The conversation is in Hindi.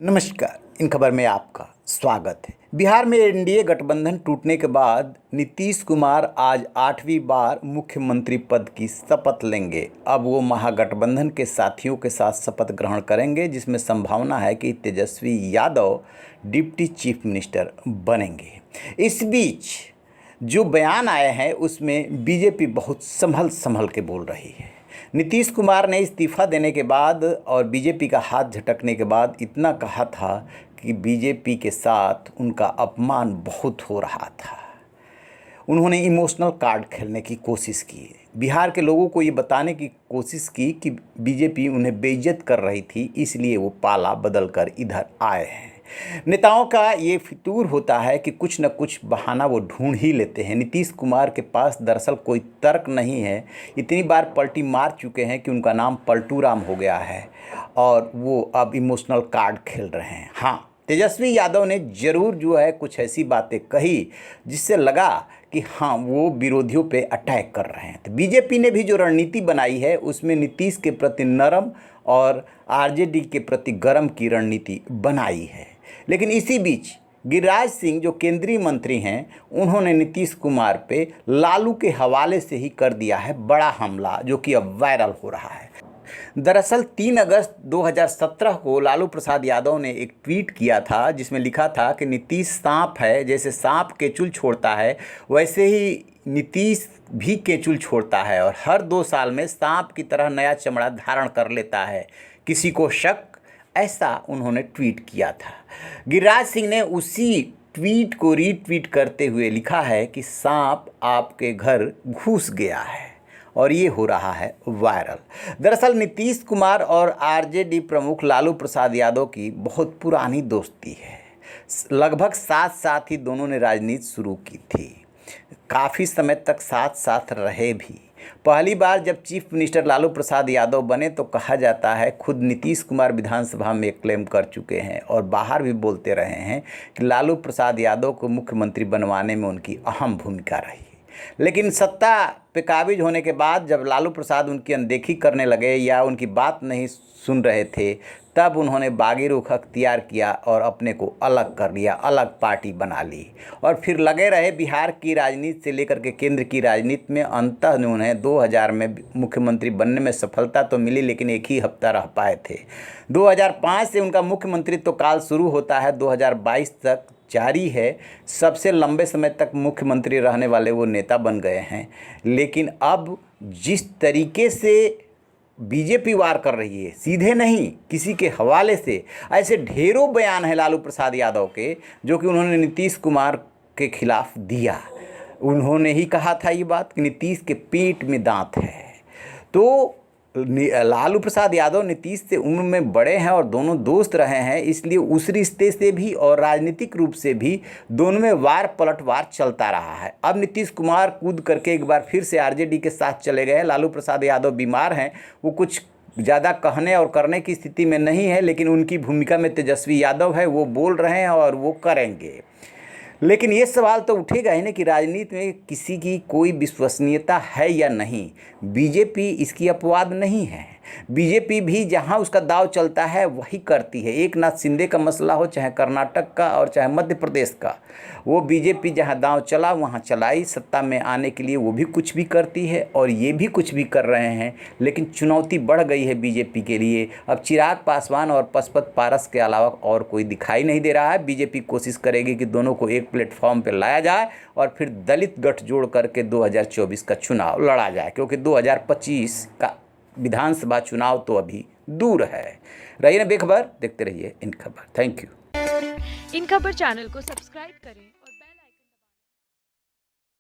नमस्कार। इन खबर में आपका स्वागत है। बिहार में एनडीए गठबंधन टूटने के बाद नीतीश कुमार आज 8वीं बार मुख्यमंत्री पद की शपथ लेंगे। अब वो महागठबंधन के साथियों के साथ शपथ ग्रहण करेंगे, जिसमें संभावना है कि Tejashwi Yadav deputy chief minister बनेंगे। इस बीच जो बयान आए हैं उसमें बीजेपी बहुत संभल के बोल रही है। नीतीश कुमार ने इस्तीफा देने के बाद और बीजेपी का हाथ झटकने के बाद इतना कहा था कि बीजेपी के साथ उनका अपमान बहुत हो रहा था। उन्होंने इमोशनल कार्ड खेलने की कोशिश की, बिहार के लोगों को ये बताने की कोशिश की कि बीजेपी उन्हें बेइज्जत कर रही थी, इसलिए वो पाला बदल कर इधर आए हैं। नेताओं का ये फितूर होता है कि कुछ न कुछ बहाना वो ढूंढ ही लेते हैं। नीतीश कुमार के पास दरअसल कोई तर्क नहीं है। इतनी बार पलटी मार चुके हैं कि उनका नाम पलटू राम हो गया है और वो अब इमोशनल कार्ड खेल रहे हैं। हाँ, तेजस्वी यादव ने ज़रूर जो है कुछ ऐसी बातें कही जिससे लगा कि हाँ, वो विरोधियों पे अटैक कर रहे हैं। तो बीजेपी ने भी जो रणनीति बनाई है उसमें नीतीश के प्रति नरम और आरजेडी के प्रति गरम की रणनीति बनाई है। लेकिन इसी बीच गिरिराज सिंह जो केंद्रीय मंत्री हैं, उन्होंने नीतीश कुमार पे लालू के हवाले से ही कर दिया है बड़ा हमला, जो कि अब वायरल हो रहा है। दरअसल 3 अगस्त 2017 को लालू प्रसाद यादव ने एक ट्वीट किया था जिसमें लिखा था कि नीतीश सांप है, जैसे सांप केचुल छोड़ता है वैसे ही नीतीश भी केचुल छोड़ता है और हर 2 साल में सांप की तरह नया चमड़ा धारण कर लेता है। किसी को शक? ऐसा उन्होंने ट्वीट किया था। गिरिराज सिंह ने उसी ट्वीट को रीट्वीट करते हुए लिखा है कि सांप आपके घर घुस गया है और ये हो रहा है वायरल। दरअसल नीतीश कुमार और आरजेडी प्रमुख लालू प्रसाद यादव की बहुत पुरानी दोस्ती है। लगभग साथ साथ ही दोनों ने राजनीति शुरू की थी, काफ़ी समय तक साथ साथ रहे भी। पहली बार जब चीफ मिनिस्टर लालू प्रसाद यादव बने तो कहा जाता है खुद नीतीश कुमार विधानसभा में क्लेम कर चुके हैं और बाहर भी बोलते रहे हैं कि लालू प्रसाद यादव को मुख्यमंत्री बनवाने में उनकी अहम भूमिका रही। लेकिन सत्ता पे काबिज होने के बाद जब लालू प्रसाद उनकी अनदेखी करने लगे या उनकी बात नहीं सुन रहे थे, तब उन्होंने बागी रुख अख्तियार किया और अपने को अलग कर लिया, अलग पार्टी बना ली और फिर लगे रहे बिहार की राजनीति से लेकर के केंद्र की राजनीति में। अंततः उन्हें 2000 में मुख्यमंत्री बनने में सफलता तो मिली, लेकिन एक ही हफ्ता रह पाए थे। 2005 से उनका मुख्यमंत्रित्व काल शुरू होता है, 2022 तक जारी है। सबसे लंबे समय तक मुख्यमंत्री रहने वाले वो नेता बन गए हैं। लेकिन अब जिस तरीके से बीजेपी वार कर रही है, सीधे नहीं किसी के हवाले से, ऐसे ढेरों बयान हैं लालू प्रसाद यादव के जो कि उन्होंने नीतीश कुमार के खिलाफ दिया। उन्होंने ही कहा था ये बात कि नीतीश के पेट में दांत है। तो लालू प्रसाद यादव नीतीश से उम्र में बड़े हैं और दोनों दोस्त रहे हैं, इसलिए उस रिश्ते से भी और राजनीतिक रूप से भी दोनों में वार पलटवार चलता रहा है। अब नीतीश कुमार कूद करके एक बार फिर से आरजेडी के साथ चले गए। लालू प्रसाद यादव बीमार हैं, वो कुछ ज़्यादा कहने और करने की स्थिति में नहीं है, लेकिन उनकी भूमिका में तेजस्वी यादव है, वो बोल रहे हैं और वो करेंगे। लेकिन ये सवाल तो उठेगा ही ना कि राजनीति में किसी की कोई विश्वसनीयता है या नहीं। बीजेपी इसकी अपवाद नहीं है। बीजेपी भी जहां उसका दांव चलता है वही करती है। एक नाथ शिंदे का मसला हो, चाहे कर्नाटक का और चाहे मध्य प्रदेश का, वो बीजेपी जहां दांव चला वहां चलाई। सत्ता में आने के लिए वो भी कुछ भी करती है और ये भी कुछ भी कर रहे हैं। लेकिन चुनौती बढ़ गई है बीजेपी के लिए। अब चिराग पासवान और पशुपत पारस के अलावा और कोई दिखाई नहीं दे रहा है। बीजेपी कोशिश करेगी कि दोनों को एक प्लेटफॉर्म पर लाया जाए और फिर दलित गठजोड़ करके 2024 का चुनाव लड़ा जाए, क्योंकि 2025 का विधानसभा चुनाव तो अभी दूर है। रहिए ना बेखबर, देखते रहिए इन खबर। Thank you. इन खबर चैनल को सब्सक्राइब करें।